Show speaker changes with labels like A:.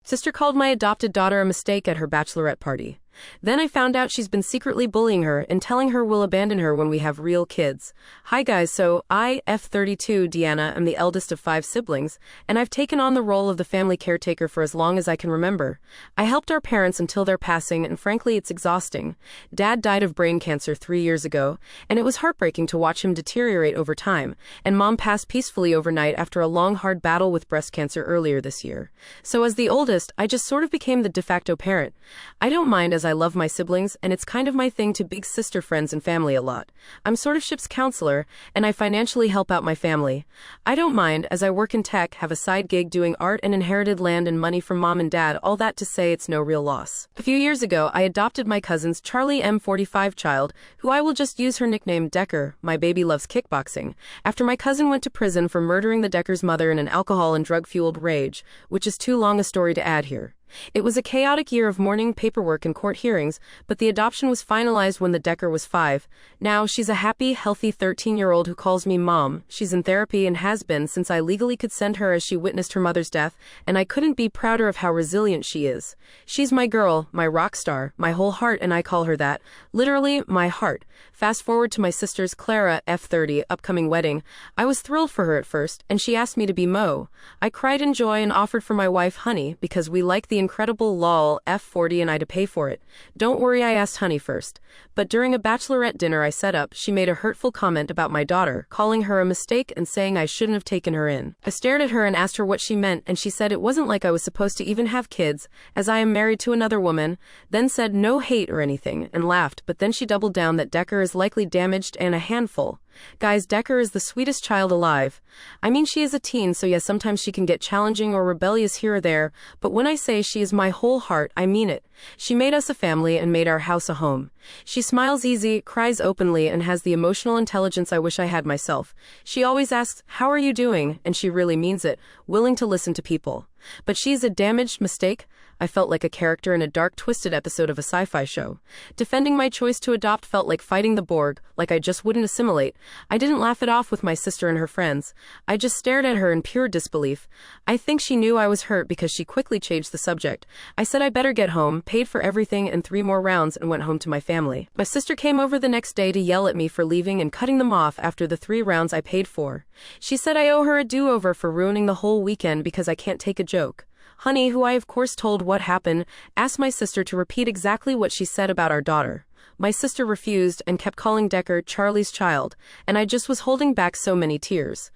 A: Sister called my adopted daughter a mistake at her bachelorette party. Then I found out she's been secretly bullying her and telling her we'll abandon her when we have real kids. Hi guys, so I, F32 Deanna, am the eldest of 5 siblings, and I've taken on the role of the family caretaker for as long as I can remember. I helped our parents until their passing, and frankly it's exhausting. Dad died of brain cancer 3 years ago, and it was heartbreaking to watch him deteriorate over time, and Mom passed peacefully overnight after a long hard battle with breast cancer earlier this year. So as the oldest, I just sort of became the de facto parent. I don't mind as I love my siblings, and it's kind of my thing to big sister friends and family a lot. I'm sort of ship's counselor, and I financially help out my family. I don't mind as I work in tech, have a side gig doing art, and inherited land and money from Mom and Dad, all that to say it's no real loss. A few years ago, I adopted my cousin's Charlie M45 child, who I will just use her nickname Decker. My baby loves kickboxing. After my cousin went to prison for murdering the Decker's mother in an alcohol and drug-fueled rage, which is too long a story to add here. It was a chaotic year of mourning, paperwork, and court hearings, but the adoption was finalized when the Decker was 5. Now, she's a happy, healthy 13-year-old who calls me Mom. She's in therapy and has been since I legally could send her as she witnessed her mother's death, and I couldn't be prouder of how resilient she is. She's my girl, my rock star, my whole heart, and I call her that. Literally, my heart. Fast forward to my sister's Clara, F30, upcoming wedding. I was thrilled for her at first, and she asked me to be Mo. I cried in joy and offered for my wife Honey, because we like the incredible lol F40 and I to pay for it. Don't worry, I asked Honey first. But during a bachelorette dinner I set up, she made a hurtful comment about my daughter, calling her a mistake and saying I shouldn't have taken her in. I stared at her and asked her what she meant, and she said it wasn't like I was supposed to even have kids, as I am married to another woman, then said no hate or anything, and laughed, but then she doubled down that Decker is likely damaged and a handful. Guys, Decker is the sweetest child alive. I mean, she is a teen, so yes, sometimes she can get challenging or rebellious here or there, but when I say she is my whole heart, I mean it. She made us a family and made our house a home. She smiles easy, cries openly, and has the emotional intelligence I wish I had myself. She always asks, "How are you doing?" and she really means it, willing to listen to people. But she's a damaged mistake. I felt like a character in a dark, twisted episode of a sci-fi show. Defending my choice to adopt felt like fighting the Borg, like I just wouldn't assimilate. I didn't laugh it off with my sister and her friends. I just stared at her in pure disbelief. I think she knew I was hurt because she quickly changed the subject. I said I better get home, paid for everything and 3 more rounds, and went home to my family. My sister came over the next day to yell at me for leaving and cutting them off after the 3 rounds I paid for. She said I owe her a do-over for ruining the whole weekend because I can't take a joke. Honey, who I of course told what happened, asked my sister to repeat exactly what she said about our daughter. My sister refused and kept calling Decker Charlie's child, and I just was holding back so many tears.